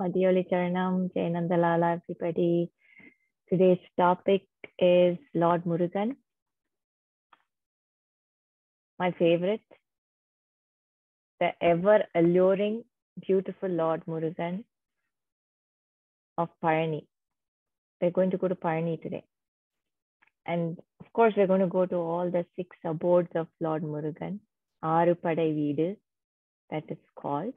Madhyoli Charanam, Jainandalala, everybody. Today's topic is Lord Murugan, my favorite, the ever alluring, beautiful Lord Murugan of Palani. We're going to go to Palani today. And of course, we're going to go to all the 6 abodes of Lord Murugan, Aarupadai Veedu, that is called.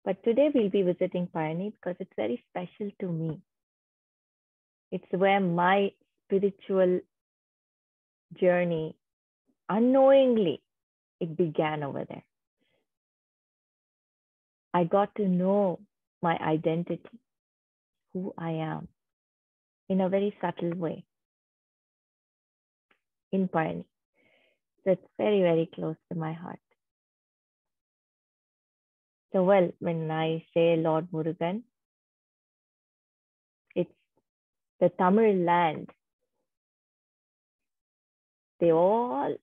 But today we'll be visiting Palani because it's very special to me. It's where my spiritual journey, unknowingly, it began over there. I got to know my identity, who I am, in a very subtle way in Palani. So it's very, very close to my heart. So, well, when I say Lord Murugan, it's the Tamil land. They all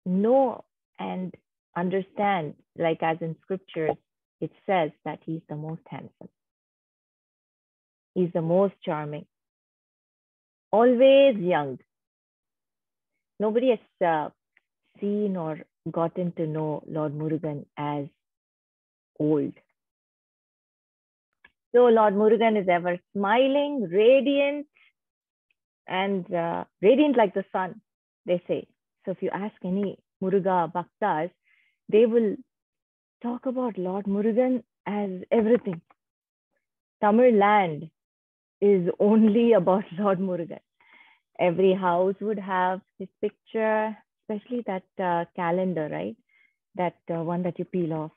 know and understand, like as in scriptures, it says that he's the most handsome. He's the most charming. Always young. Nobody has seen or gotten to know Lord Murugan as old. So Lord Murugan is ever smiling, radiant, and radiant like the sun, they say. So if you ask any Muruga Bhaktas, they will talk about Lord Murugan as everything. Tamil land is only about Lord Murugan. Every house would have his picture, especially that calendar, right? That one that you peel off.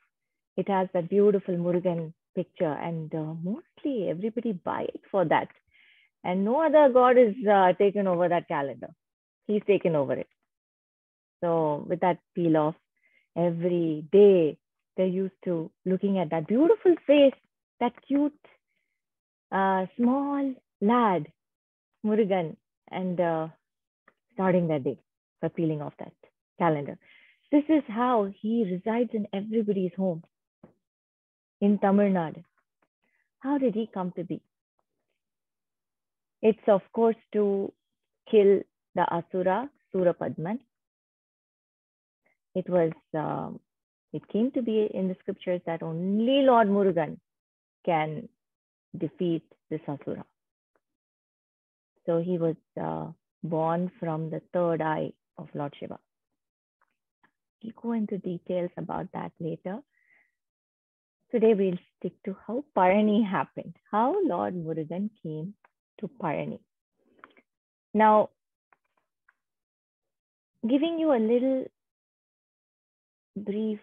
It has that beautiful Murugan picture, and mostly everybody buy it for that. And no other god is taken over that calendar. He's taken over it. So with that peel off, every day they're used to looking at that beautiful face, that cute small lad, Murugan, and starting that day by peeling off that calendar. This is how he resides in everybody's home in Tamil Nadu. How did he come to be? It's of course to kill the Asura, Surapadman. It came to be in the scriptures that only Lord Murugan can defeat this Asura. So he was born from the third eye of Lord Shiva. We'll go into details about that later. Today we'll stick to how Palani happened, how Lord Murugan came to Palani. Now, giving you a little brief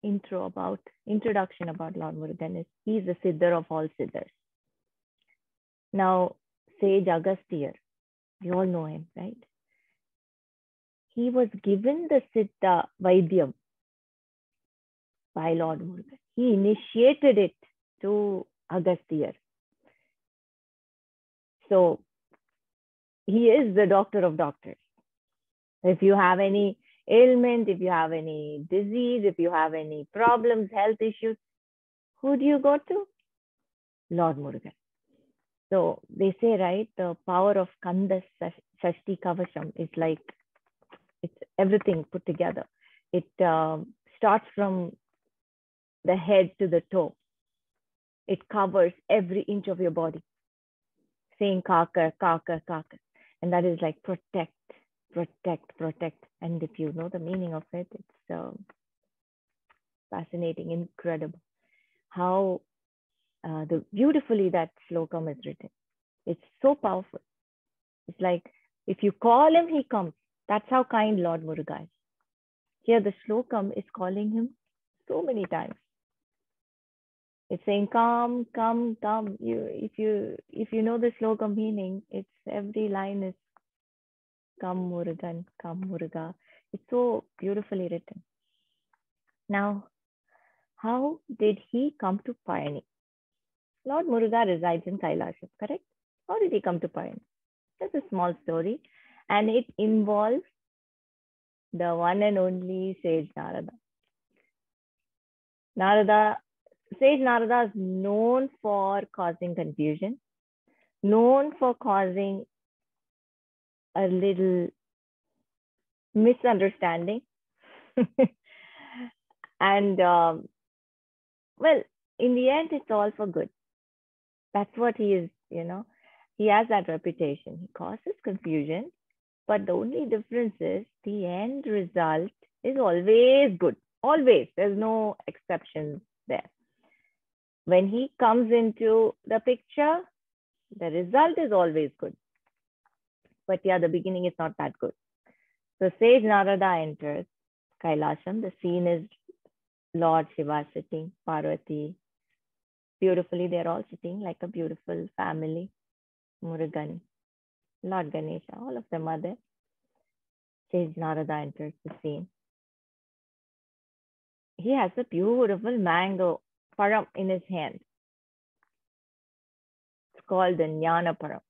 introduction about Lord Murugan is he's the Siddhar of all Siddhars. Now, sage Agastya, we all know him, right? He was given the Siddha Vaidyam by Lord Murugan. He initiated it to Agastya. So he is the doctor of doctors. If you have any ailment, if you have any disease, if you have any problems, health issues, who do you go to? Lord Murugan. So they say, right, the power of kandasashti kavacham is like, it's everything put together. It starts from the head to the toe. It covers every inch of your body. Saying kaka, kaka, kaka. And that is like protect, protect, protect. And if you know the meaning of it, it's fascinating, incredible. How beautifully that slokam is written. It's so powerful. It's like, if you call him, he comes. That's how kind Lord Muruga is. Here the slokam is calling him so many times. It's saying, come, come, come. If you know the slokam meaning, it's every line is come Murugan, come Muruga. It's so beautifully written. Now, how did he come to Palani? Lord Muruga resides in Kailasam, correct? How did he come to Palani? That's a small story, and it involves the one and only sage Narada. Narada Sage Narada is known for causing confusion, known for causing a little misunderstanding. And well, in the end, it's all for good. That's what he is, He has that reputation. He causes confusion, but the only difference is the end result is always good. Always. There's no exceptions there. When he comes into the picture, the result is always good. But yeah, the beginning is not that good. So Sage Narada enters Kailasham. The scene is Lord Shiva sitting, Parvati. Beautifully, they're all sitting like a beautiful family. Murugan, Lord Ganesha, all of them are there. Sage Narada enters the scene. He has a beautiful mango param in his hand. It's called the Gnana Param.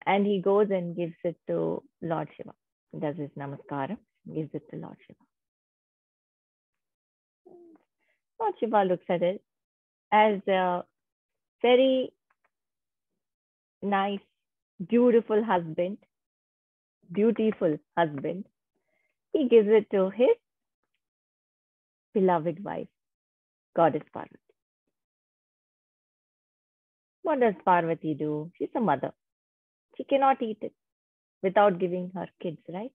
And he goes and gives it to Lord Shiva. He does his namaskaram, gives it to Lord Shiva. Lord Shiva looks at it as a very nice, beautiful husband. Beautiful husband. He gives it to his beloved wife, Goddess Parvati. What does Parvati do? She's a mother. She cannot eat it without giving her kids, right?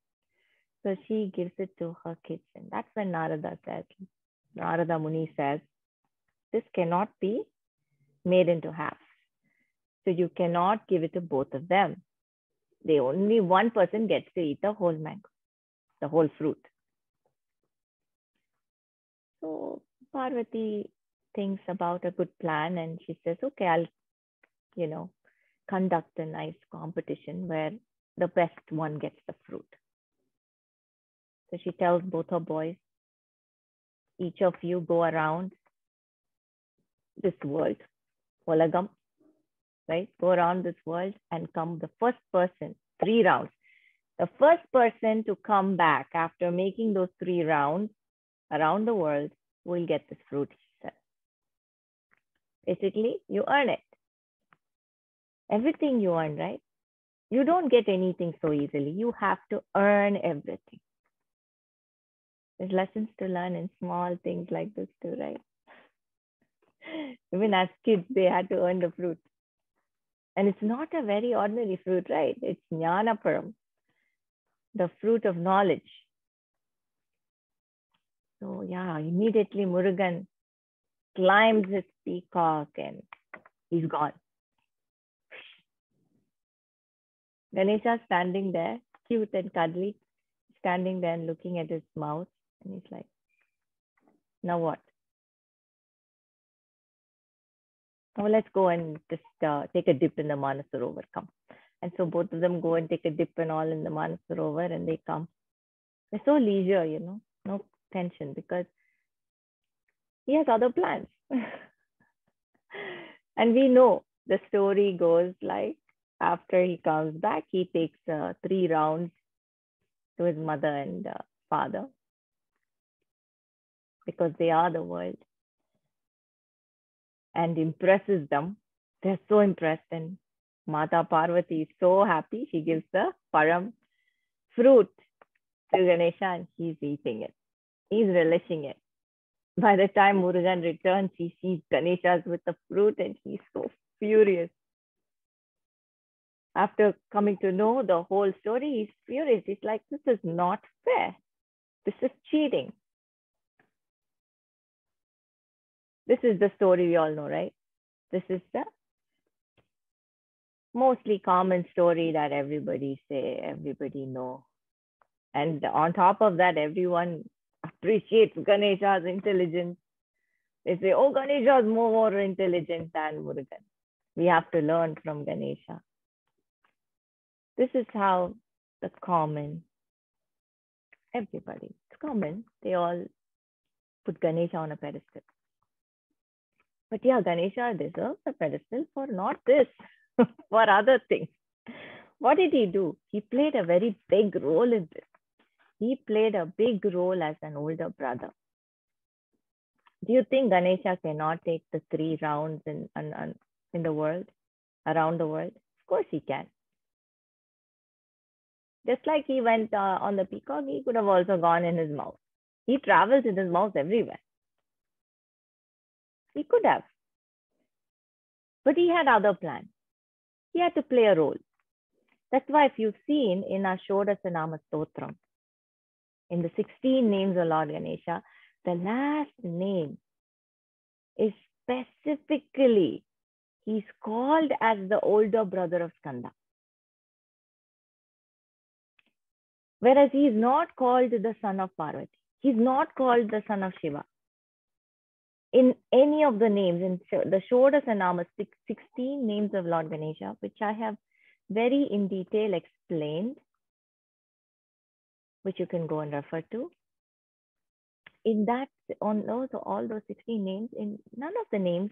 So she gives it to her kids. And that's when Narada Muni says, this cannot be made into halves. So you cannot give it to both of them. Only one person gets to eat the whole mango, the whole fruit. So Parvati thinks about a good plan and she says, okay, I'll, conduct a nice competition where the best one gets the fruit. So she tells both her boys, each of you go around this world, Olagam, right? Go around this world and come the first person, 3 rounds. The first person to come back after making those 3 rounds around the world will get this fruit, she said. Basically, you earn it. Everything you earn, right? You don't get anything so easily. You have to earn everything. There's lessons to learn in small things like this too, right? Even as kids, they had to earn the fruit. And it's not a very ordinary fruit, right? It's Gnana Param, the fruit of knowledge. So yeah, immediately Murugan climbs his peacock and he's gone. Ganesha standing there, cute and cuddly, standing there and looking at his mouth. And he's like, now what? Oh, let's go and just take a dip in the Manasarovar. Come. And so both of them go and take a dip and all in the Manasarovar and they come. They're so leisure, no tension because he has other plans. And we know the story goes like after he comes back, he takes 3 rounds to his mother and father because they are the world and impresses them. They're so impressed and Mata Parvati is so happy. She gives the param fruit to Ganesha and he's eating it. He's relishing it. By the time Murugan returns, he sees Ganesha's with the fruit and he's so furious. After coming to know the whole story, he's furious. He's like, this is not fair. This is cheating. This is the story we all know, right? This is the mostly common story that everybody know. And on top of that, everyone appreciates Ganesha's intelligence. They say, oh, Ganesha is more intelligent than Murugan. We have to learn from Ganesha. This is how the common, everybody, it's common. They all put Ganesha on a pedestal. But yeah, Ganesha deserves a pedestal for not this, for other things. What did he do? He played a very big role in this. He played a big role as an older brother. Do you think Ganesha cannot take the 3 rounds in the world, around the world? Of course he can. Just like he went on the peacock, he could have also gone in his mouth. He travels in his mouth everywhere. He could have. But he had other plans. He had to play a role. That's why if you've seen in our Shodasanama Stotram, in the 16 names of Lord Ganesha, the last name is specifically, he's called as the older brother of Skanda. Whereas he is not called the son of Parvati. He's not called the son of Shiva. In any of the names, in the Shodasanama, 16 names of Lord Ganesha, which I have very in detail explained, which you can go and refer to. In that, on all those 16 names, in none of the names,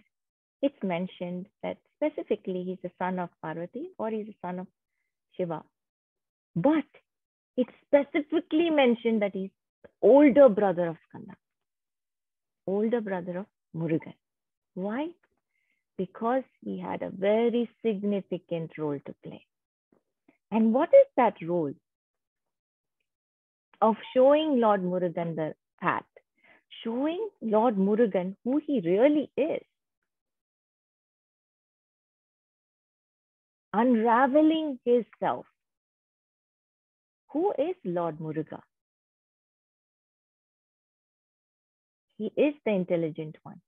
it's mentioned that specifically he's the son of Parvati or he's the son of Shiva. But it's specifically mentioned that he's the older brother of Skanda, older brother of Murugan. Why? Because he had a very significant role to play. And what is that role? Of showing Lord Murugan the path, showing Lord Murugan who he really is, unraveling his self. Who is Lord Muruga? He is the intelligent one.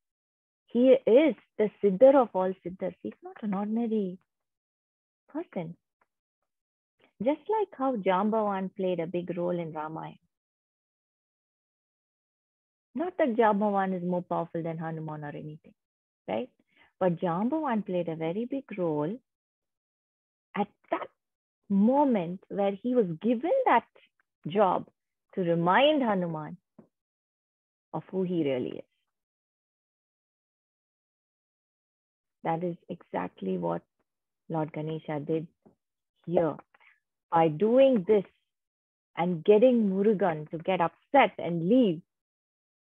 He is the Siddhar of all Siddhars. He's not an ordinary person. Just like how Jambavan played a big role in Ramayana. Not that Jambavan is more powerful than Hanuman or anything, right? But Jambavan played a very big role at that moment where he was given that job to remind Hanuman of who he really is. That is exactly what Lord Ganesha did here. By doing this and getting Murugan to get upset and leave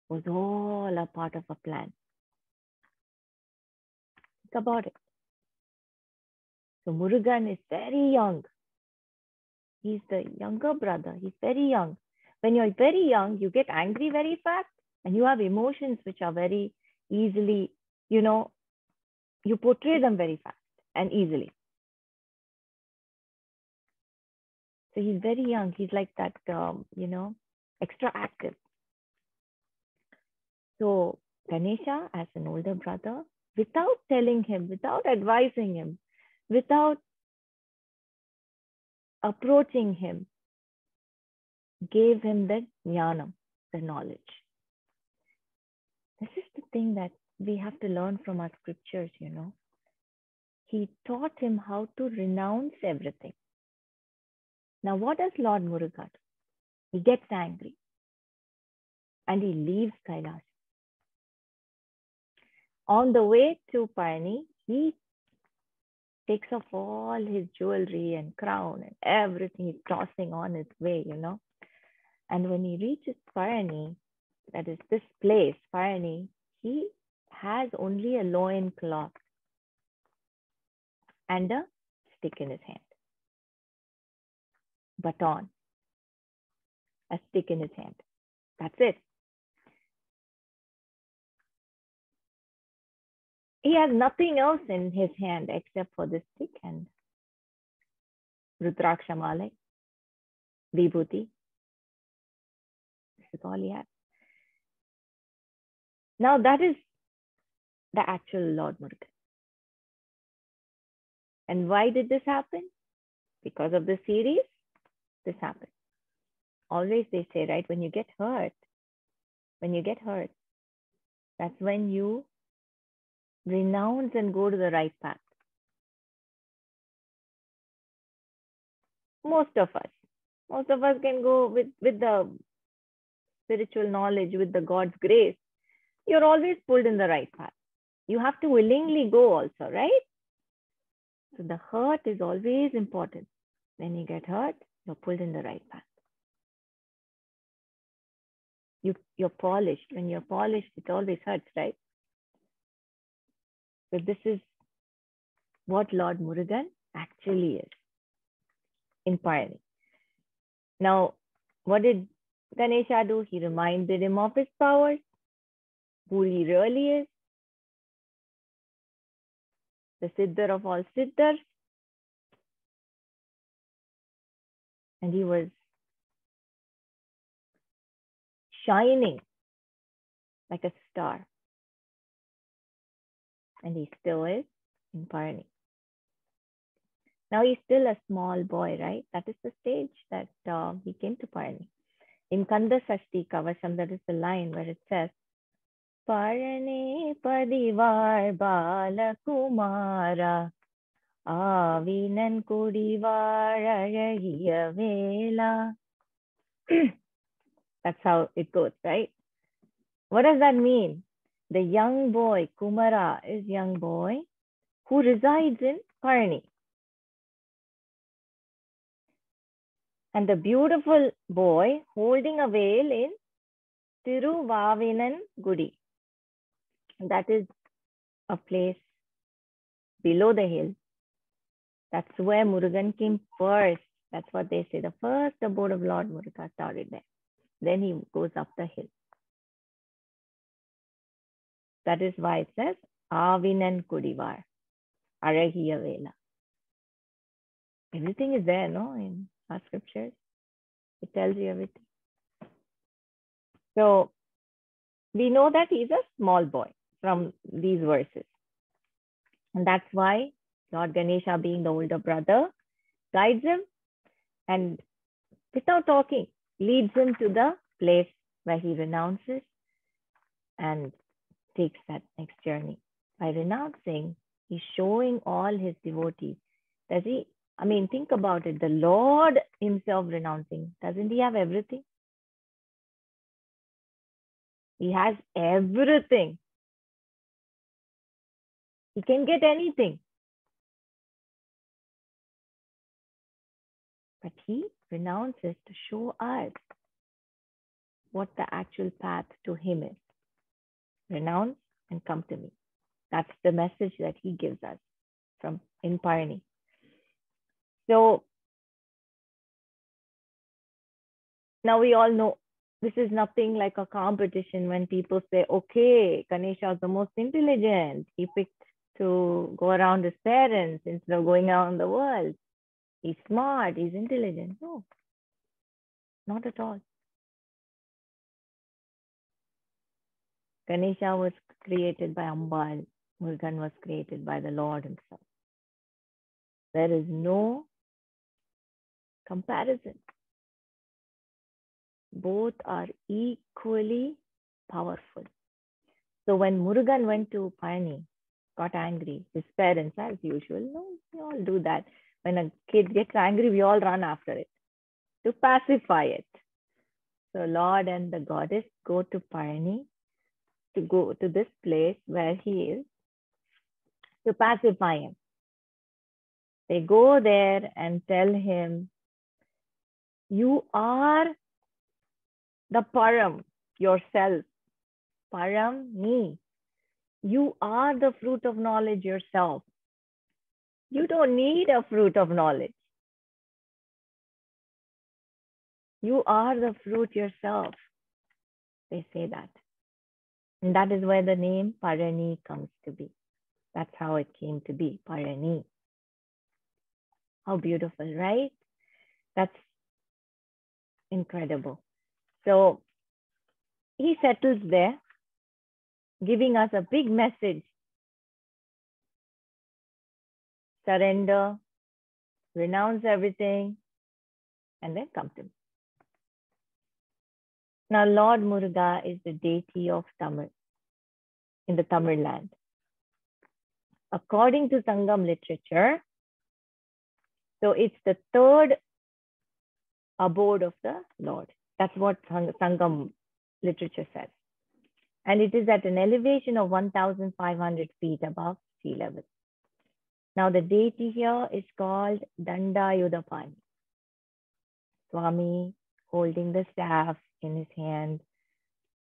was all a part of a plan. Think about it. So Murugan is very young. He's the younger brother. He's very young. When you're very young, you get angry very fast and you have emotions which are very easily, you portray them very fast and easily. So he's very young. He's like that, extra active. So Ganesha, as an older brother, without telling him, without advising him, without approaching him, gave him the jnana, the knowledge. This is the thing that we have to learn from our scriptures, He taught him how to renounce everything. Now, what does Lord Muruga do? He gets angry and he leaves Kailash. On the way to Palani, he takes off all his jewelry and crown and everything he's tossing on his way, And when he reaches Palani, that is this place, Palani, he has only a loin cloth and a stick in his hand. Baton, a stick in his hand. That's it. He has nothing else in his hand except for this stick and Rudraksha Mala, Vibhuti. This is all he has. Now that is the actual Lord Murugan. And why did this happen? Because of the series, this happened. Always they say, right, when you get hurt, that's when you renounce and go to the right path. Most of us can go with the spiritual knowledge, with the God's grace. You're always pulled in the right path. You have to willingly go also, right? So the hurt is always important. When you get hurt, you're pulled in the right path. you're polished. When you're polished, it always hurts, right? So this is what Lord Murugan actually is in Palani. Now, what did Ganesha do? He reminded him of his powers, who he really is, the Siddhar of all Siddhars. And he was shining like a star. And he still is in Palani. Now he's still a small boy, right? That is the stage that he came to Palani. In kandasashti kavasam, that is the line where it says, Palani padivar balakumara Avinan kudivar aragiya vela. That's how it goes, right? What does that mean? The young boy, Kumara is young boy who resides in Palani. And the beautiful boy holding a veil in Tiruvavinan Gudi. That is a place below the hill. That's where Murugan came first. That's what they say. The first abode of Lord Muruga started there. Then he goes up the hill. That is why it says, Avinan Kudivar, Aragiya Vela. Everything is there, no? In our scriptures. It tells you everything. So we know that he's a small boy from these verses. And that's why Lord Ganesha, being the older brother, guides him and without talking, leads him to the place where he renounces and takes that next journey. By renouncing, he's showing all his devotees. Does he? I mean, think about it. The Lord himself renouncing. Doesn't he have everything? He has everything. He can get anything. But he renounces to show us what the actual path to him is. Renounce and come to me. That's the message that he gives us from in Palani. So now we all know this is nothing like a competition when people say, okay, Ganesha is the most intelligent. He picked to go around his parents instead of going around the world. He's smart, he's intelligent. No, not at all. Ganesha was created by Ambal. Murugan was created by the Lord himself. There is no comparison. Both are equally powerful. So when Murugan went to Palani, got angry, his parents, as usual, no, we all do that. When a kid gets angry, we all run after it to pacify it. So Lord and the goddess go to Palani, to go to this place where he is, to pacify him. They go there and tell him, you are the Param, yourself. Param, me. You are the fruit of knowledge yourself. You don't need a fruit of knowledge. You are the fruit yourself. They say that. And that is where the name Palani comes to be. That's how it came to be, Palani. How beautiful, right? That's incredible. So he settles there, giving us a big message. Surrender, renounce everything, and then come to me. Now, Lord Muruga is the deity of Tamil in the Tamil land. According to Sangam literature, so it's the third abode of the Lord. That's what Sangam literature says. And it is at an elevation of 1,500 feet above sea level. Now, the deity here is called Dandayudapani. Swami holding the staff in his hand,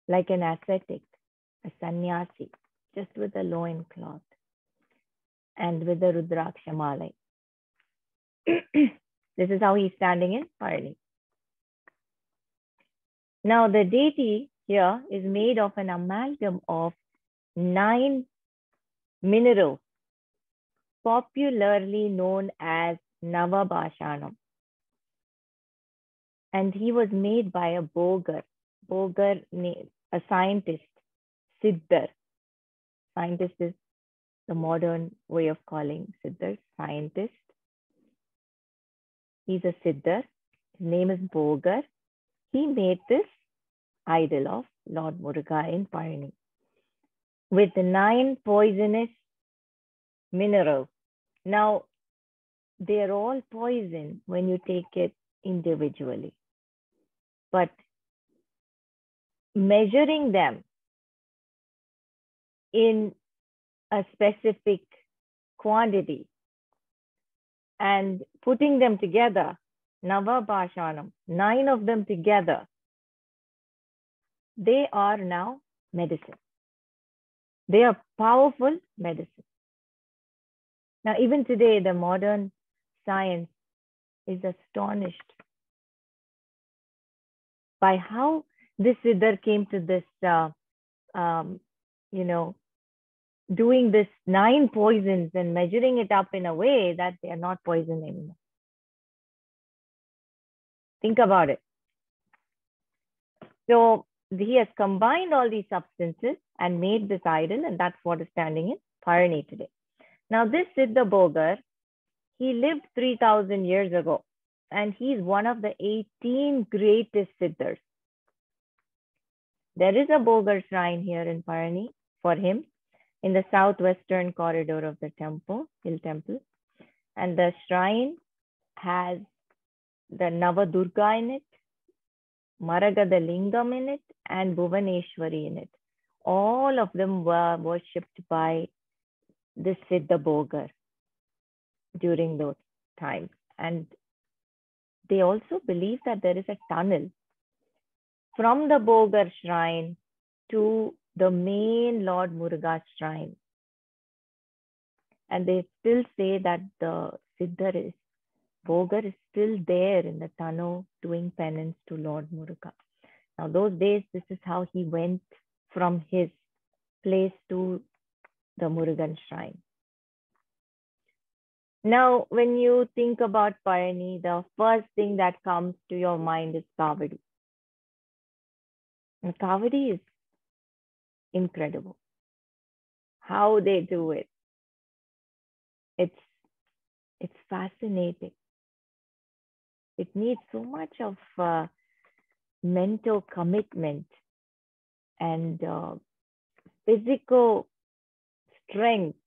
like an ascetic, a sannyasi, just with a loin cloth and with the Rudraksha Malai. This is how he's standing in Palani. Now, the deity here is made of an amalgam of 9 minerals, popularly known as Navabhashanam. And he was made by a bogar, a scientist, Siddhar. Scientist is the modern way of calling Siddhar, scientist. He's a Siddhar. His name is Bogar. He made this idol of Lord Muruga in Palani with 9 poisonous minerals. Now, they're all poison when you take it individually. But measuring them in a specific quantity and putting them together, Navabhashanam, 9 of them together, they are now medicine. They are powerful medicine. Now, even today, the modern science is astonished by how this Siddhar came to this, doing this 9 poisons and measuring it up in a way that they are not poison anymore. Think about it. So he has combined all these substances and made this idol, and that's what is standing in Palani today. Now, this Siddha Bogar, he lived 3,000 years ago, and he's one of the 18 greatest Siddhars. There is a Bogar shrine here in Palani for him in the southwestern corridor of the temple, hill temple. And the shrine has the Navadurga in it, Maragada Lingam in it, and Bhuvaneshwari in it. All of them were worshipped by the Siddha Bogar during those times. And they also believe that there is a tunnel from the Bogar shrine to the main Lord Muruga shrine. And they still say that the Siddhar Bogar is still there in the tunnel doing penance to Lord Muruga. Now, those days, this is how he went from his place to the Murugan shrine. Now, when you think about Palani, the first thing that comes to your mind is kaavadi. And kaavadi is incredible. How they do it. It's fascinating. It needs so much of mental commitment and physical strength,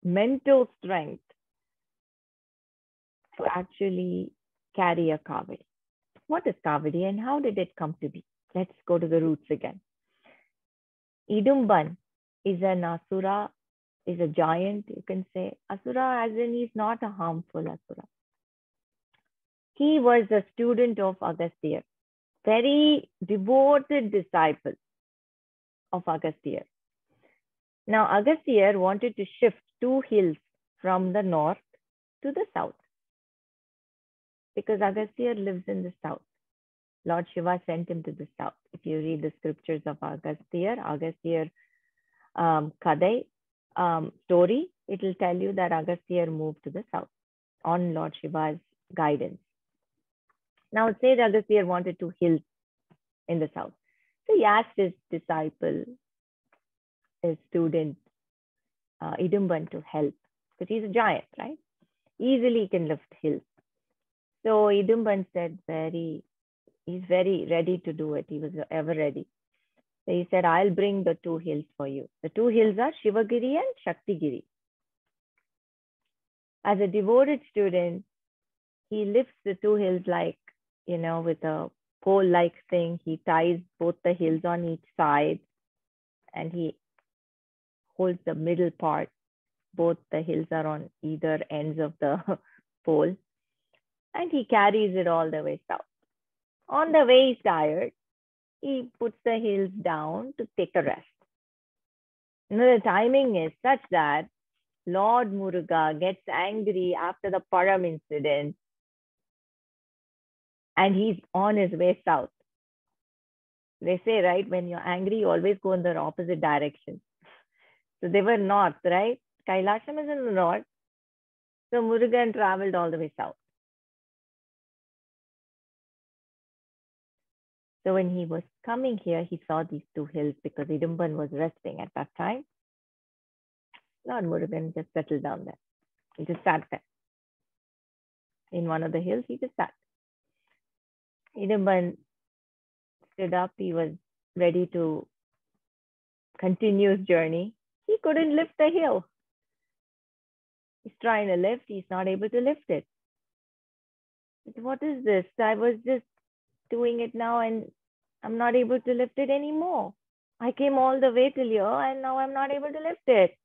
mental strength to actually carry a kaavadi. What is kaavadi and how did it come to be? Let's go to the roots again. Idumban is an asura, is a giant, you can say. Asura as in he's not a harmful asura. He was a student of Agastya, very devoted disciple of Agastya. Now, Agastya wanted to shift 2 hills from the north to the south because Agastya lives in the south. Lord Shiva sent him to the south. If you read the scriptures of Agastya Kadai story, it will tell you that Agastya moved to the south on Lord Shiva's guidance. Now, it says Agastya wanted 2 hills in the south. So he asked his disciple, his student, Idumban to help because he's a giant, right? Easily he can lift hills. So Idumban said he's very ready to do it. He was ever ready. So he said, I'll bring the 2 hills for you. The 2 hills are Shivagiri and Shaktigiri. As a devoted student, he lifts the 2 hills like, with a pole-like thing. He ties both the hills on each side and he holds the middle part. Both the hills are on either ends of the pole. And he carries it all the way south. On the way, he's tired. he puts the hills down to take a rest. The timing is such that Lord Muruga gets angry after the Param incident and he's on his way south. They say, right, when you're angry, you always go in the opposite direction. So they were north, right? Kailasham is in the north. So Murugan traveled all the way south. So when he was coming here, he saw these two hills because Idumban was resting at that time. Lord Murugan just settled down there. He just sat there. In one of the hills, he just sat. Idumban stood up. He was ready to continue his journey. He couldn't lift the hill. He's trying to lift. He's not able to lift it. What is this? I was just doing it now and I'm not able to lift it anymore. I came all the way till here and now I'm not able to lift it.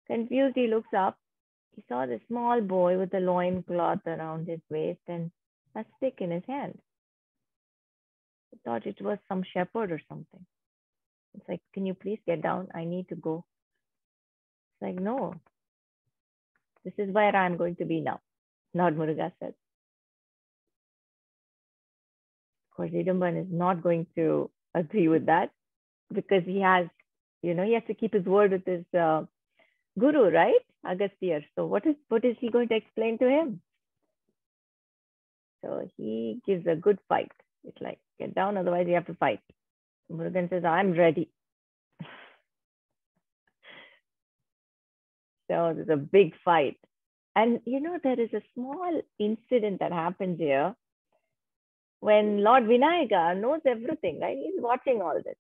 Confused, he looks up. He saw the small boy with a loincloth around his waist and a stick in his hand. He thought it was some shepherd or something. It's like, can you please get down? I need to go. It's like, no, this is where I'm going to be now, Lord Muruga said. Of course, Idumban is not going to agree with that because he has, he has to keep his word with his guru, right? Agastya. So what is he going to explain to him? So he gives a good fight. It's like, get down, otherwise you have to fight. Murugan says, I'm ready. So there's a big fight. And there is a small incident that happens here when Lord Vinayaka knows everything, right? He's watching all this.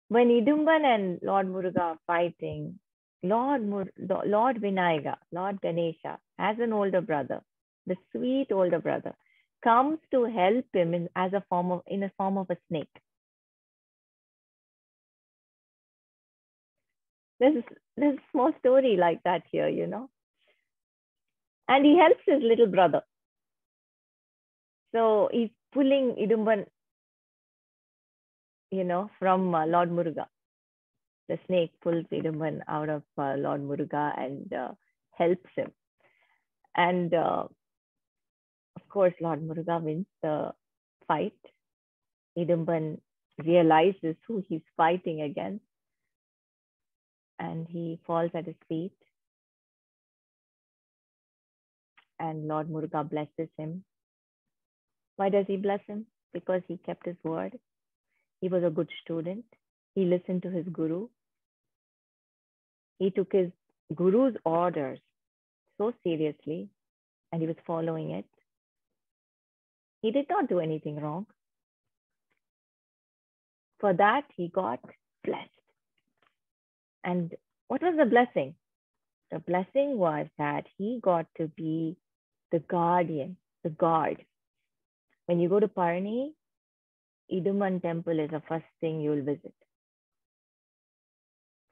When Idumban and Lord Muruga are fighting, Lord Vinayaka, Lord Ganesha, as an older brother, the sweet older brother, comes to help him in a form of a snake. There's a small story like that here, And he helps his little brother. So he's pulling Idumban, from Lord Muruga. The snake pulls Idumban out of Lord Muruga and helps him. And of course, Lord Muruga wins the fight. Idumban realizes who he's fighting against. And he falls at his feet. And Lord Muruga blesses him. Why does he bless him? Because he kept his word. He was a good student. He listened to his guru. He took his guru's orders so seriously, and he was following it. He did not do anything wrong. For that, he got blessed. And what was the blessing? The blessing was that he got to be the guardian, the guard. When you go to Palani, Idumban temple is the first thing you'll visit.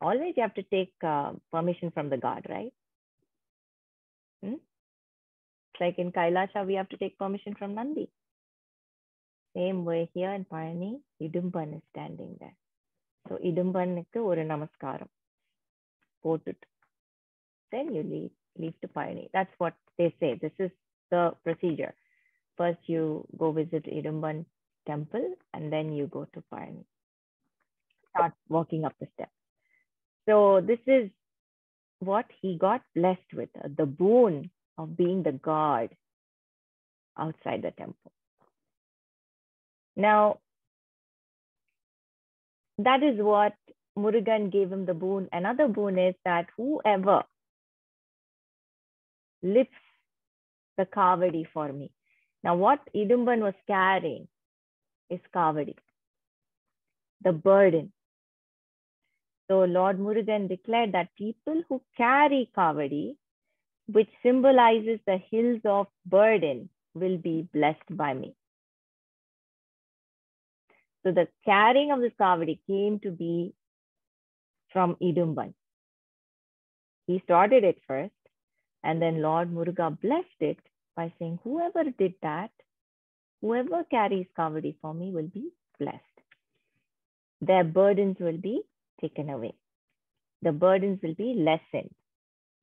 Always you have to take permission from the guard, right? It's like in Kailasha, we have to take permission from Nandi. Same way here in Palani, Idumban is standing there. So Idumbanukku oru namaskaram. Then you leave to Palani. That's what they say. This is the procedure. First, you go visit Idumban temple, and then you go to Palani. Start walking up the steps. So this is what he got blessed with, the boon of being the guard outside the temple. Now, that is what Murugan gave him the boon. Another boon is that whoever lifts the kaavadi for me. Now, what Idumban was carrying is kaavadi, the burden. So Lord Murugan declared that people who carry kaavadi, which symbolizes the hills of burden, will be blessed by me. So the carrying of this kaavadi came to be from Idumban. He started it first, and then Lord Muruga blessed it by saying, whoever did that whoever carries kaavadi for me will be blessed. Their burdens will be taken away. The burdens will be lessened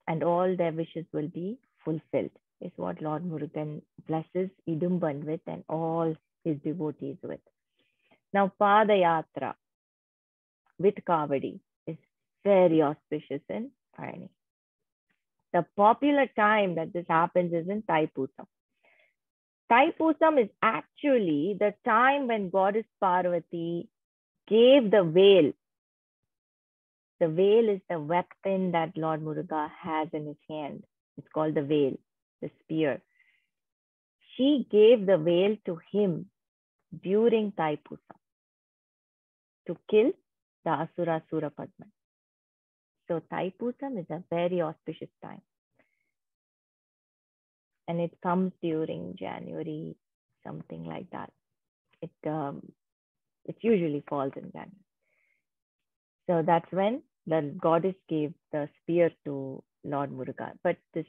and all their wishes will be fulfilled, is what Lord Murugan blesses Idumban with and all his devotees with. Now, Padayatra with kaavadi is very auspicious in Palani. The popular time that this happens is in thaipoosam. Thaipoosam is actually the time when Goddess Parvati gave the veil. The veil is the weapon that Lord Muruga has in his hand. It's called the veil, the spear. She gave the veil to him during thaipoosam to kill the Asura Padman. So thaipoosam is a very auspicious time. And it comes during January, something like that. It usually falls in January. So that's when the goddess gave the spear to Lord Muruga. But this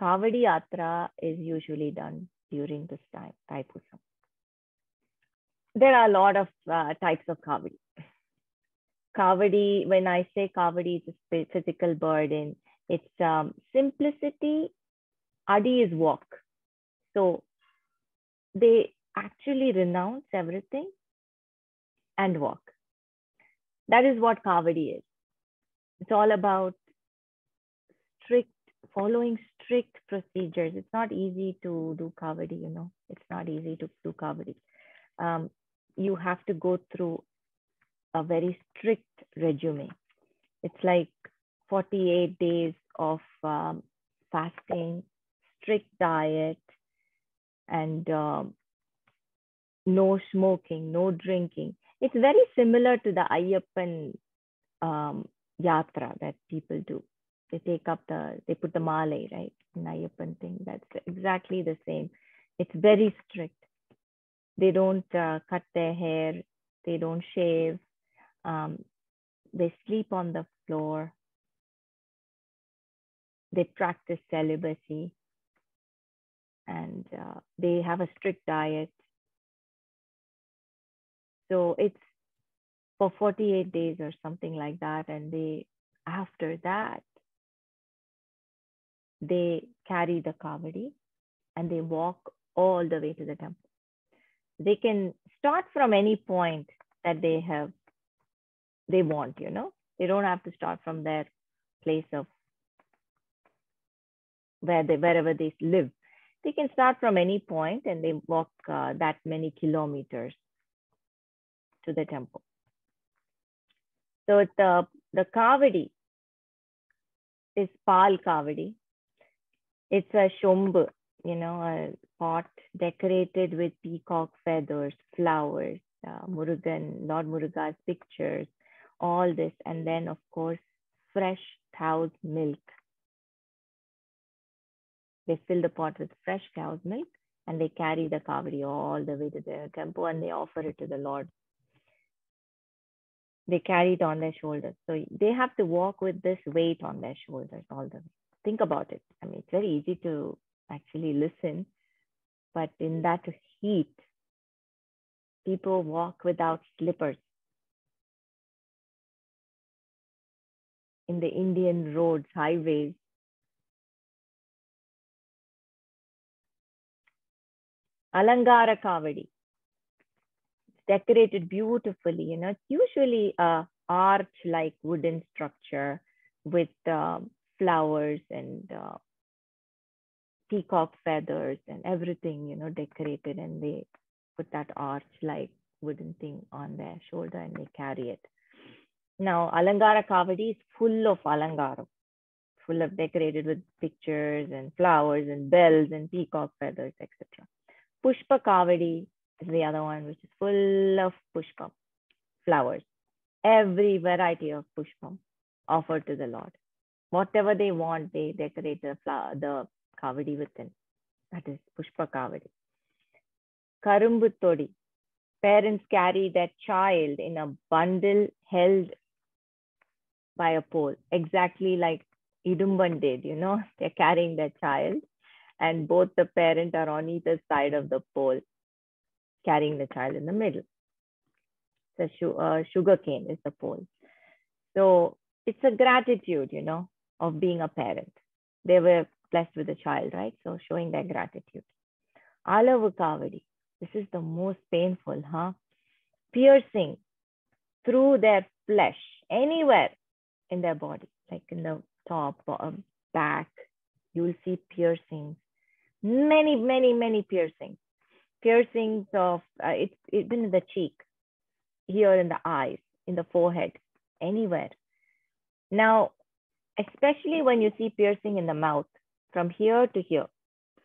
kaavadi yatra is usually done during this time, thaipoosam. There are a lot of types of kaavadi. Kaavadi, when I say kaavadi, it's a physical burden. It's simplicity. Adi is walk. So they actually renounce everything and walk. That is what kaavadi is. It's all about following strict procedures. It's not easy to do kaavadi, you know. It's not easy to do kaavadi. You have to go through a very strict regime. It's like 48 days of fasting, strict diet, and no smoking, no drinking. It's very similar to the Ayyappan yatra that people do. They put the male, right? An Ayyappan thing. That's exactly the same. It's very strict. They don't cut their hair. They don't shave. They sleep on the floor. They practice celibacy. And they have a strict diet. So it's for 48 days or something like that. And after that, they carry the kaavadi and they walk all the way to the temple. They can start from any point that they want, you know. They don't have to start from their place of wherever they live. They can start from any point and they walk that many kilometers to the temple. So it's the kaavadi is pal kaavadi. It's a shombu, you know, a pot decorated with peacock feathers, flowers, Murugan, Lord Muruga's pictures, all this. And then, of course, fresh cow's milk. They fill the pot with fresh cow's milk and they carry the kaavadi all the way to the temple and they offer it to the Lord. They carry it on their shoulders. So they have to walk with this weight on their shoulders all the way. Think about it. I mean, it's very easy to actually listen, but in that heat, people walk without slippers. In the Indian roads, highways. Alangara kaavadi. Decorated beautifully, you know. It's usually a arch-like wooden structure with flowers and peacock feathers and everything, you know, decorated, and they put that arch-like wooden thing on their shoulder and they carry it. Now, Alangara kaavadi is full of alangaram, full of decorated with pictures and flowers and bells and peacock feathers, etc. Pushpa kaavadi is the other one, which is full of pushpam, flowers. Every variety of pushpam offered to the Lord. Whatever they want, they decorate the kaavadi within. That is pushpa kaavadi. Karumbu todi. Parents carry their child in a bundle held by a pole, exactly like Idumban did, you know. They're carrying their child and both the parent are on either side of the pole. carrying the child in the middle. The sugar cane is the pole. So it's a gratitude, of being a parent. They were blessed with a child, right? So showing their gratitude. Alavu kaavadi. This is the most painful, piercing through their flesh, anywhere in their body, like in the top or back, you'll see piercings. Many, many, many piercings. Piercings of, it's even in the cheek, here in the eyes, in the forehead, anywhere. Now, especially when you see piercing in the mouth, from here to here.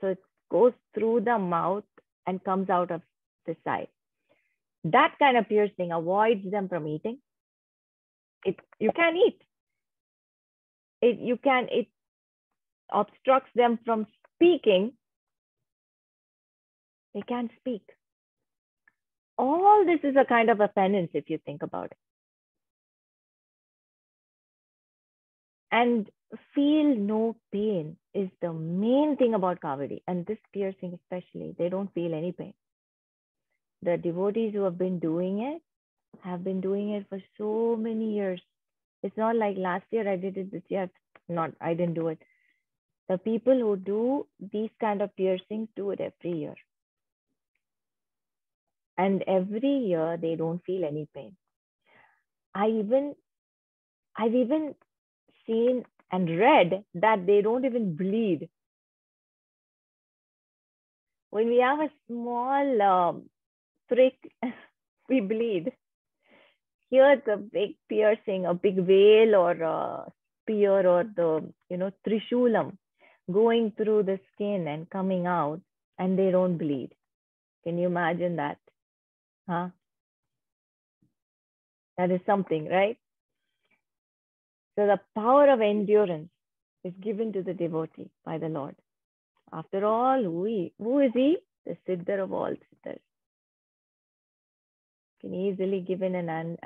So it goes through the mouth and comes out of the side. That kind of piercing avoids them from eating. You can't eat. It obstructs them from speaking. They can't speak. All this is a kind of a penance if you think about it. And feel no pain is the main thing about kaavadi. And this piercing especially, they don't feel any pain. The devotees who have been doing it have been doing it for so many years. It's not like last year I did it, this year I didn't do it. The people who do these kind of piercings do it every year. And every year they don't feel any pain. I've even seen and read that they don't even bleed. When we have a small prick, we bleed. Here, the big piercing, a big veil or a spear or the, trishulam going through the skin and coming out, and they don't bleed. Can you imagine that? Huh? That is something, right? So the power of endurance is given to the devotee by the Lord. After all, who is he? The Siddhar of all Siddhars. Can easily giving an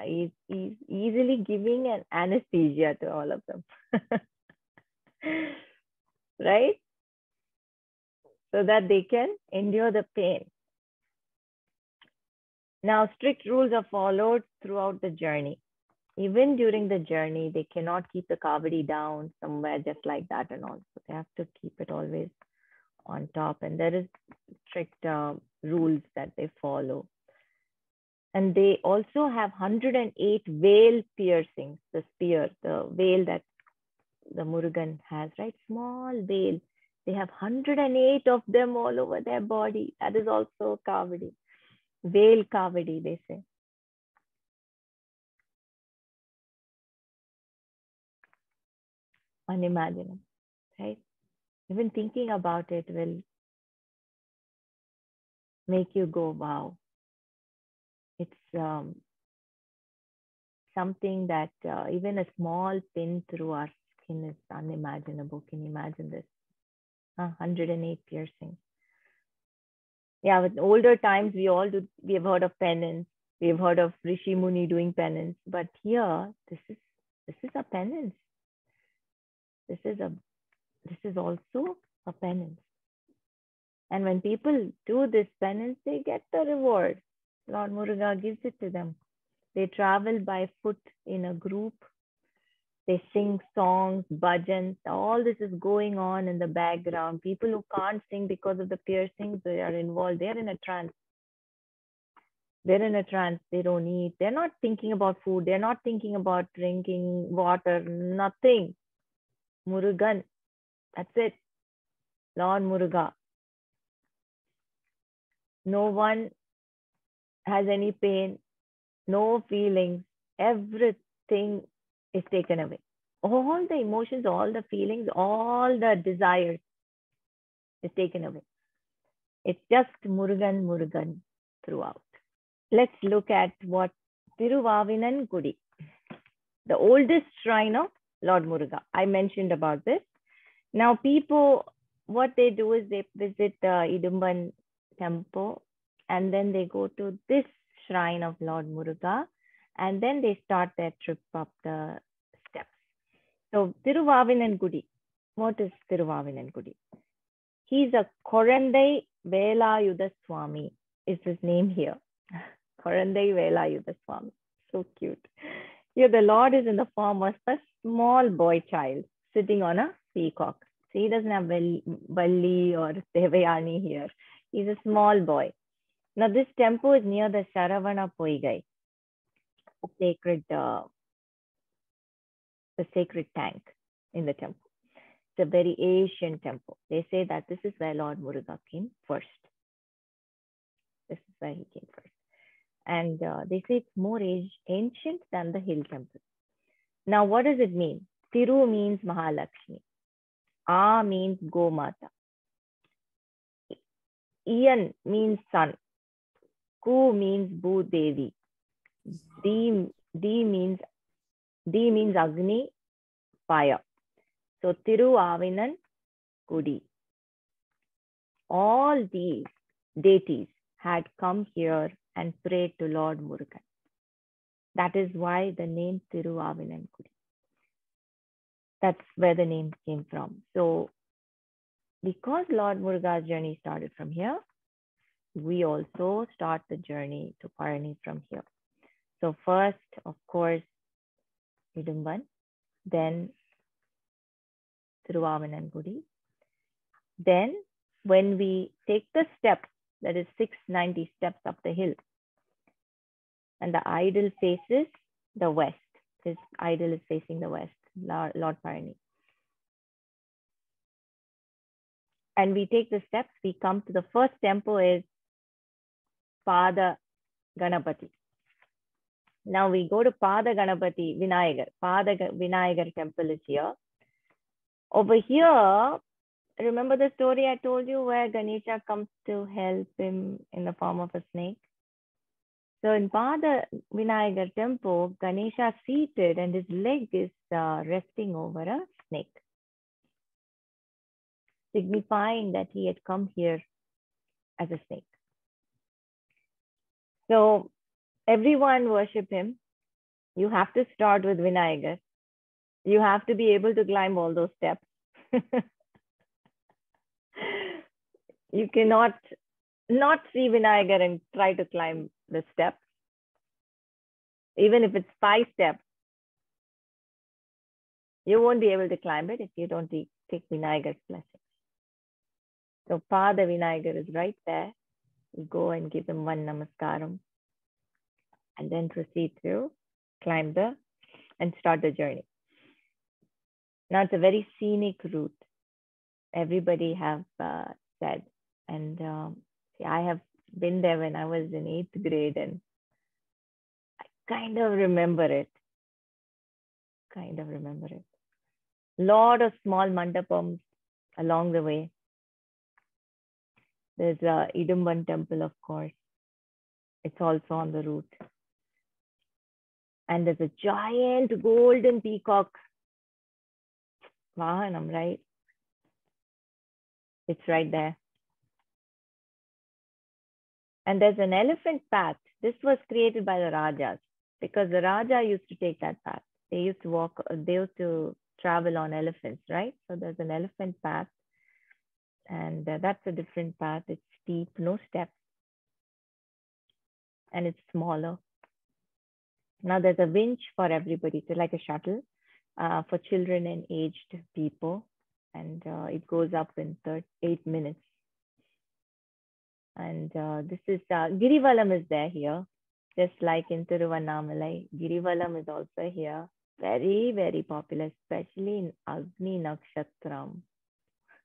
anesthesia to all of them. Right? So that they can endure the pain. Now, strict rules are followed throughout the journey. Even during the journey, they cannot keep the kaavadi down somewhere just like that and all. So they have to keep it always on top. And there is strict rules that they follow. And they also have 108 veil piercings, the spear, the veil that the Murugan has, right? Small veil. They have 108 of them all over their body. That is also kaavadi. Veil kaavadi, they say. Unimaginable, right? Even thinking about it will make you go, wow. It's something that even a small pin through our skin is unimaginable. Can you imagine this? 108 piercings. Yeah, with older times, we have heard of penance. We've heard of Rishi Muni doing penance. But here, this is a penance. This is also a penance. And when people do this penance, they get the reward. Lord Muruga gives it to them. They travel by foot in a group. They sing songs, bhajans. All this is going on in the background. People who can't sing because of the piercings, they are involved. They're in a trance. They're in a trance. They don't eat. They're not thinking about food. They're not thinking about drinking water. Nothing. Murugan. That's it. Lord Muruga. No one has any pain, no feelings. Everything is taken away. All the emotions, all the feelings, all the desires is taken away. It's just Murugan, Murugan throughout. Let's look at what Thiruvavinan Gudi, the oldest shrine of Lord Muruga. I mentioned about this. Now people, what they do is they visit the Idumban temple and then they go to this shrine of Lord Muruga and then they start their trip up the steps. So Thiruvavinan Gudi. What is Thiruvavinan Gudi? He's a Korandai Velayuda Swami. is his name here. Korandai Velayuda Swami. So cute. Here the Lord is in the form of a small boy child sitting on a peacock. So he doesn't have Valli or Devayani here. He's a small boy. Now this temple is near the Saravana Poigai, the sacred tank in the temple. It's a very ancient temple. They say that this is where Lord Muruga came first. This is where he came first. And they say it's more ancient than the hill temple. Now, what does it mean? Tiru means Mahalakshmi. A means Gomata. Iyan means sun. Ku means Bhudevi. D means Agni, fire. So Tiruavinan Kudi. All these deities had come here and prayed to Lord Murugan. That is why the name Tiruavinan Kudi. That's where the name came from. So because Lord Muruga's journey started from here, we also start the journey to Palani from here. So first, of course, Hidimban, then Tiruvavinan Gudi. Then when we take the steps, that is 690 steps up the hill, and the idol faces the west. His idol is facing the west, Lord Palani. And we take the steps, we come to the first temple is Pada Ganapati. Now we go to Pada Ganapati Vinayagar. Pada Vinayagar temple is here. Over here, remember the story I told you where Ganesha comes to help him in the form of a snake? So in Pada Vinayagar temple, Ganesha is seated and his leg is resting over a snake, signifying that he had come here as a snake. So everyone worship him. You have to start with Vinayagar. You have to be able to climb all those steps. You cannot not see Vinayagar and try to climb the steps. Even if it's 5 steps, you won't be able to climb it if you don't take Vinayagar's blessing. So Pada Vinayagar is right there. You go and give him one namaskaram and then proceed to climb and start the journey. Now it's a very scenic route. Everybody have said, and I have been there when I was in 8th grade, and I kind of remember it. Lot of small mandapams along the way. There's a Idumban temple, of course. It's also on the route. And there's a giant golden peacock Vahanam, right? It's right there. And there's an elephant path. This was created by the Rajas because the Raja used to take that path. They used to travel on elephants, right? So there's an elephant path, and that's a different path. It's steep, no steps, and it's smaller. Now there's a winch for everybody, so like a shuttle for children and aged people, and it goes up in 8 minutes. And this is Girivalam is there here, just like in Tiruvannamalai. Girivalam is also here. Very, very popular, especially in Agni Nakshatram.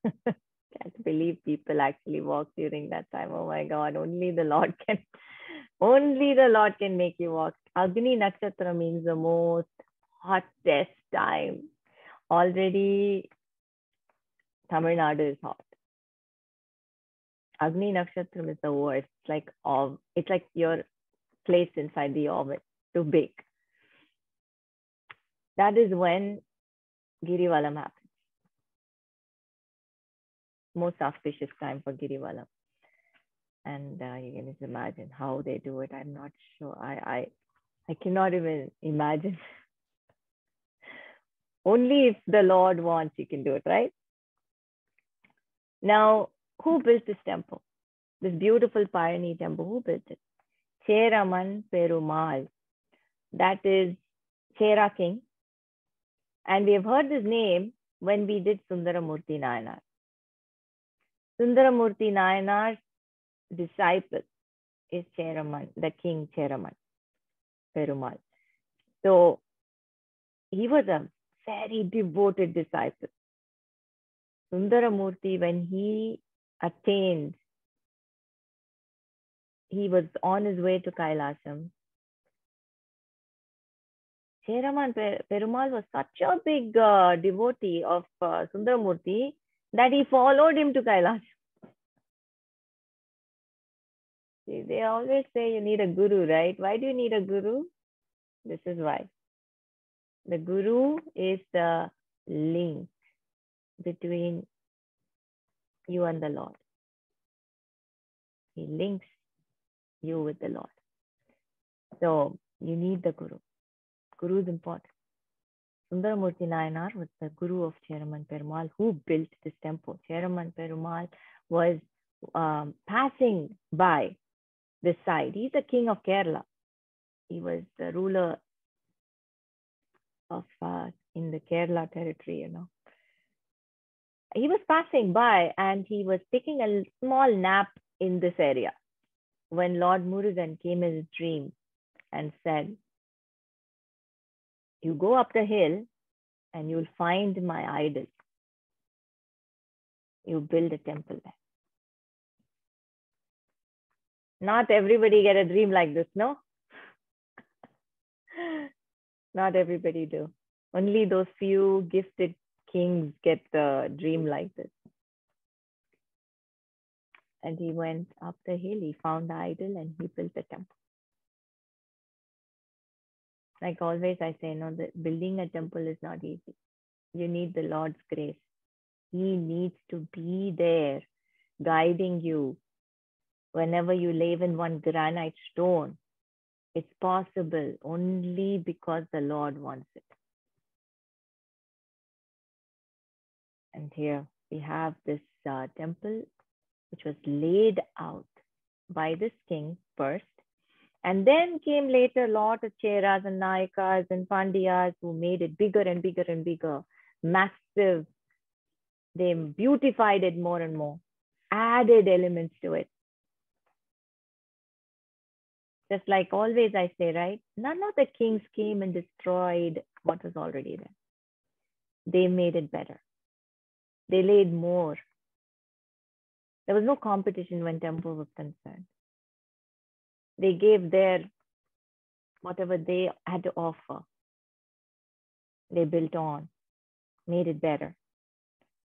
Can't believe people actually walk during that time. Oh my God, only the Lord can make you walk. Agni Nakshatra means the most hottest time. Already Tamil Nadu is hot. Agni Nakshatram is the worst. It's like your place inside the oven to bake. That is when Girivalam happens. Most auspicious time for Girivalam. And you can just imagine how they do it. I'm not sure. I cannot even imagine. Only if the Lord wants, you can do it, right? Now, who built this temple? This beautiful Pazhani temple, who built it? Cheraman Perumal. That is Chera king. And we have heard this name when we did Sundaramurti Nayanar. Sundaramurti Nayanar's disciple is Cheraman, the king Cheraman Perumal. So he was a very devoted disciple. Sundaramurti, when he attained, he was on his way to Kailasam. Cheraman Perumal was such a big devotee of Sundaramurti that he followed him to Kailasam. See, they always say you need a guru, right? Why do you need a guru? This is why. The guru is the link between you and the Lord. He links you with the Lord. So you need the guru. Guru is important. Sundaramurti Nayanar was the guru of Cheraman Perumal, who built this temple. Cheraman Perumal was passing by this side. He's the king of Kerala. He was the ruler of in the Kerala territory, you know. He was passing by and he was taking a small nap in this area when Lord Murugan came in his dream and said, you go up the hill and you'll find my idol. You build a temple there. Not everybody get a dream like this, no? Not everybody do. Only those few gifted kings get the dream like this. And he went up the hill, he found the idol and he built the temple. Like always I say, no, that building a temple is not easy. You need the Lord's grace. He needs to be there guiding you. Whenever you lay in one granite stone, it's possible only because the Lord wants it. And here we have this temple which was laid out by this king first. And then came later a lot of Cheras and Nayakas and Pandyas who made it bigger and bigger and bigger, massive. They beautified it more and more, added elements to it. Just like always I say, right? None of the kings came and destroyed what was already there. They made it better. They laid more. There was no competition when temple was concerned. They gave their, whatever they had to offer. They built on, made it better.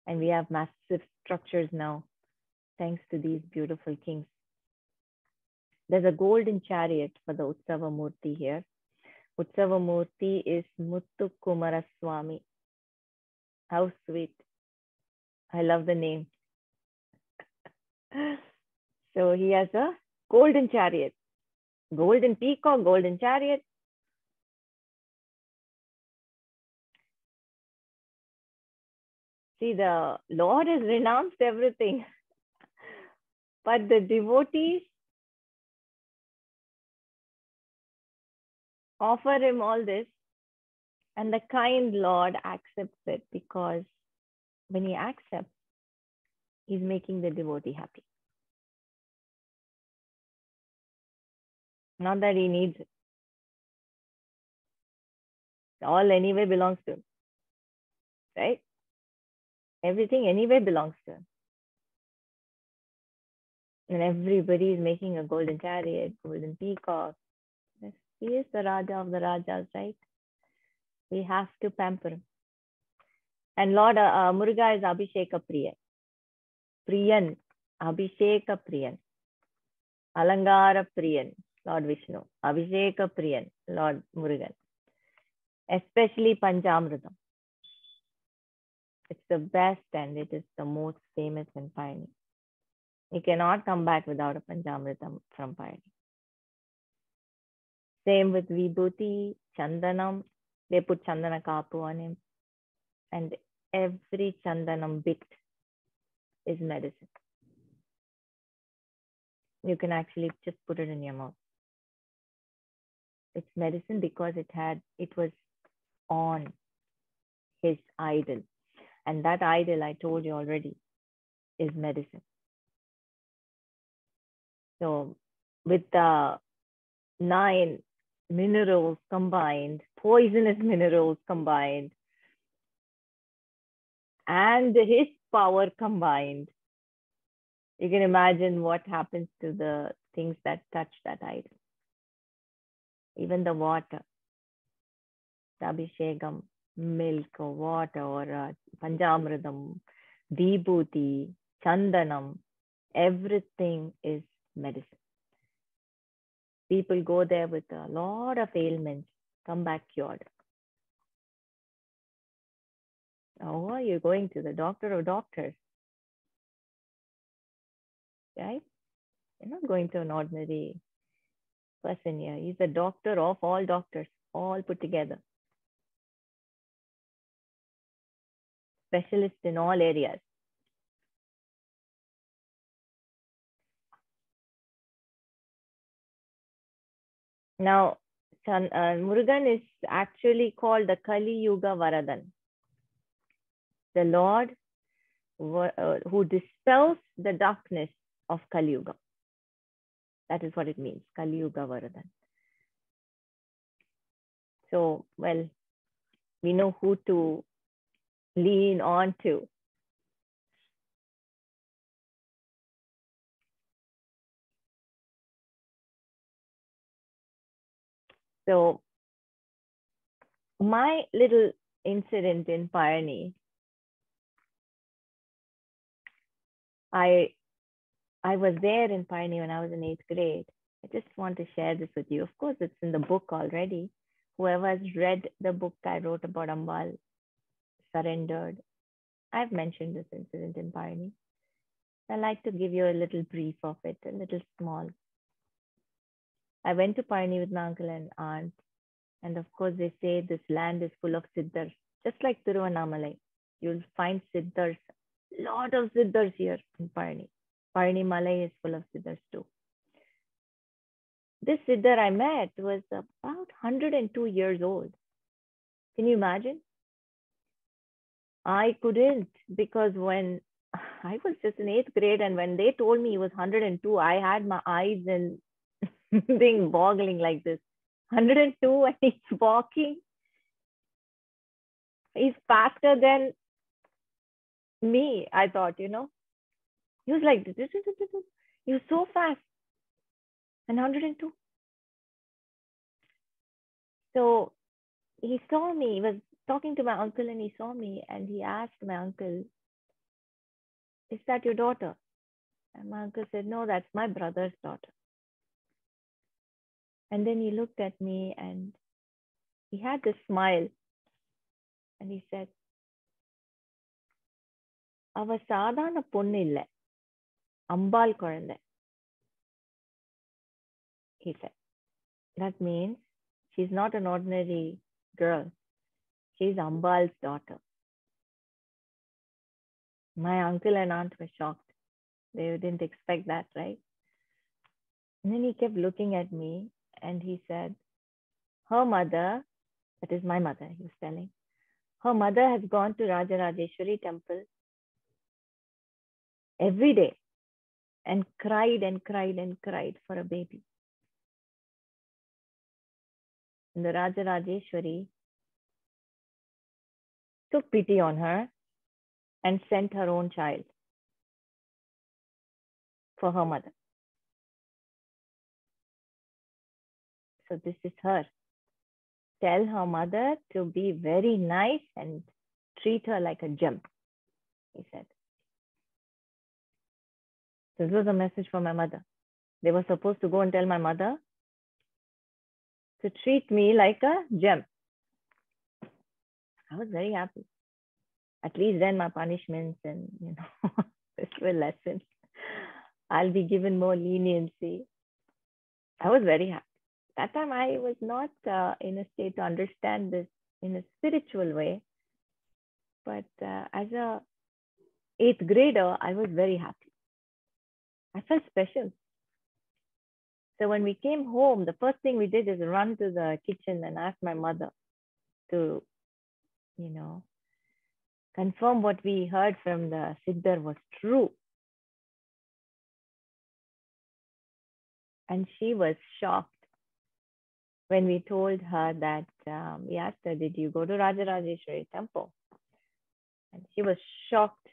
And we have massive structures now, thanks to these beautiful kings. There's a golden chariot for the Utsava Murti here. Utsava Murti is Muttu Kumaraswamy. How sweet. I love the name. So he has a golden chariot. Golden peacock, golden chariot. See, the Lord has renounced everything. But the devotees offer him all this. And the kind Lord accepts it because when he accepts, he's making the devotee happy. Not that he needs it. All anyway belongs to him. Right? Everything anyway belongs to him. And everybody is making a golden chariot, golden peacock. He is the Raja of the Rajas, right? We have to pamper him. And Lord Muruga is Abhisheka Priyan. Priyan, Abhisheka Priyan. Alangara Priyan, Lord Vishnu. Abhisheka Priyan, Lord Murugan. Especially Panchamritam. It's the best and it is the most famous in Pazhani. You cannot come back without a Panchamritam from Pazhani. Same with Vibhuti, Chandanam. They put Chandana Kapu on him. And every Chandanam bit is medicine. You can actually just put it in your mouth. It's medicine because it was on his idol. And that idol, I told you already, is medicine. So with the 9 minerals combined, poisonous minerals combined, and his power combined, you can imagine what happens to the things that touch that idol. Even the water, the abhishekam, milk or water or panjamridam, vibhuti, chandanam, everything is medicine. People go there with a lot of ailments, come back cured. Oh, you're going to the doctor of doctors, right? You're not going to an ordinary person here. He's a doctor of all doctors, all put together. Specialist in all areas. Now, Murugan is actually called the Kali Yuga Varadan, the Lord who dispels the darkness of Kali Yuga. That is what it means, Kali Yuga Varadan. So, well, we know who to lean on to. So, my little incident in Pazhani, I was there in Pazhani when I was in 8th grade. I just want to share this with you. Of course, it's in the book already. Whoever has read the book I wrote about Ambal surrendered, I've mentioned this incident in Pazhani. I'd like to give you a little brief of it, a little small. I went to Pazhani with my uncle and aunt. And of course, they say this land is full of siddhars, just like Tiruvannamalai. You'll find siddhars, a lot of siddhars here in Pazhani. Pazhani Malai is full of siddhars too. This siddhar I met was about 102 years old. Can you imagine? I couldn't, because when I was just in 8th grade and when they told me he was 102, I had my eyes and being boggling like this. 102 and he's walking. He's faster than me, I thought, He was like, he was so fast. And 102. So he saw me, he was talking to my uncle and he saw me and he asked my uncle, is that your daughter? And my uncle said, no, that's my brother's daughter. And then he looked at me and he had this smile and he said, Ava sadhana ponnu illa, Ambal Korandai. He said, that means she's not an ordinary girl. She's Ambal's daughter. My uncle and aunt were shocked. They didn't expect that, right? And then he kept looking at me and he said, her mother, that is my mother, he was telling, her mother has gone to Rajarajeshwari temple every day and cried and cried and cried for a baby. And the Rajarajeshwari took pity on her and sent her own child for her mother. So this is her. Tell her mother to be very nice and treat her like a gem, he said. This was a message from my mother. They were supposed to go and tell my mother to treat me like a gem. I was very happy. At least then my punishments and, this were lessons. I'll be given more leniency. I was very happy. That time I was not in a state to understand this in a spiritual way. But as a 8th grader, I was very happy. I felt special. So when we came home, the first thing we did is run to the kitchen and ask my mother to, you know, confirm what we heard from the Siddhar was true. And she was shocked when we told her that, we asked her, did you go to Rajarajeshwari temple? And she was shocked.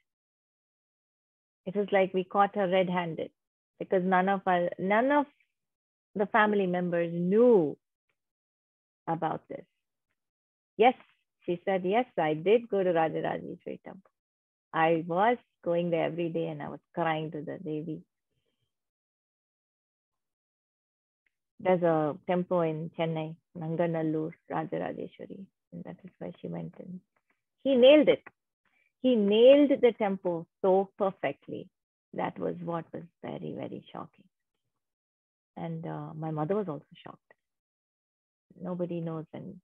It was like we caught her red-handed because none of the family members knew about this. Yes, she said, yes, I did go to Rajarajeshwari temple. I was going there every day and I was crying to the Devi. There's a temple in Chennai, Nanganallur, Rajarajeshwari, and that is where she went in. He nailed it. He nailed the temple so perfectly. That was what was very, very shocking. And my mother was also shocked. Nobody knows and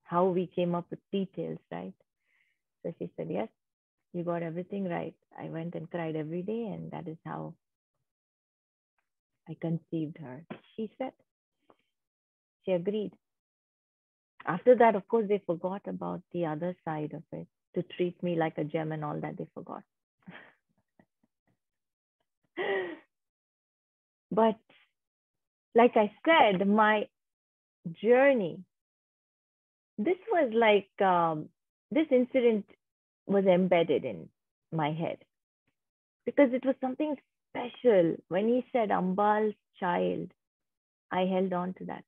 how we came up with details, right? So she said, yes, you got everything right. I went and cried every day, and that is how I conceived her. She said, she agreed. After that, of course, they forgot about the other side of it, to treat me like a gem and all that. They forgot. But like I said, my journey, this was like, this incident was embedded in my head because it was something special. When he said Ambal's child, I held on to that.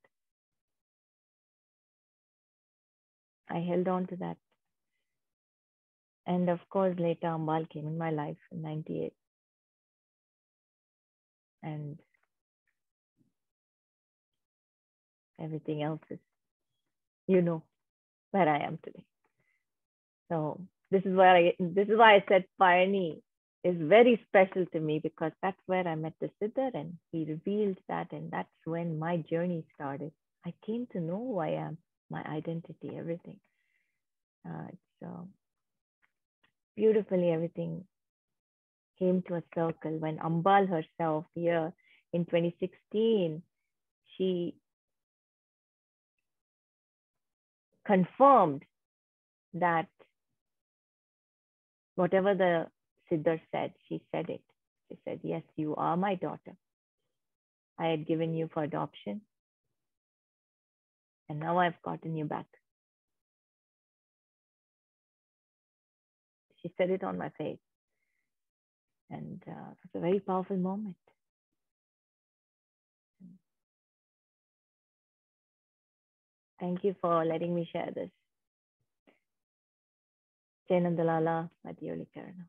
I held on to that. And of course, later Ambal came in my life in 98. And everything else is, you know, where I am today. So this is why I said Pazhani is very special to me, because that's where I met the Siddhar and he revealed that, and that's when my journey started. I came to know who I am, my identity, everything. So beautifully, everything came to a circle when Ambal herself here in 2016, she confirmed that whatever the Siddhar said, she said it. She said, yes, you are my daughter. I had given you for adoption, and now I've gotten you back. She said it on my face. And it's a very powerful moment. Thank you for letting me share this. Jai Nandalala, Madhyoli Karana.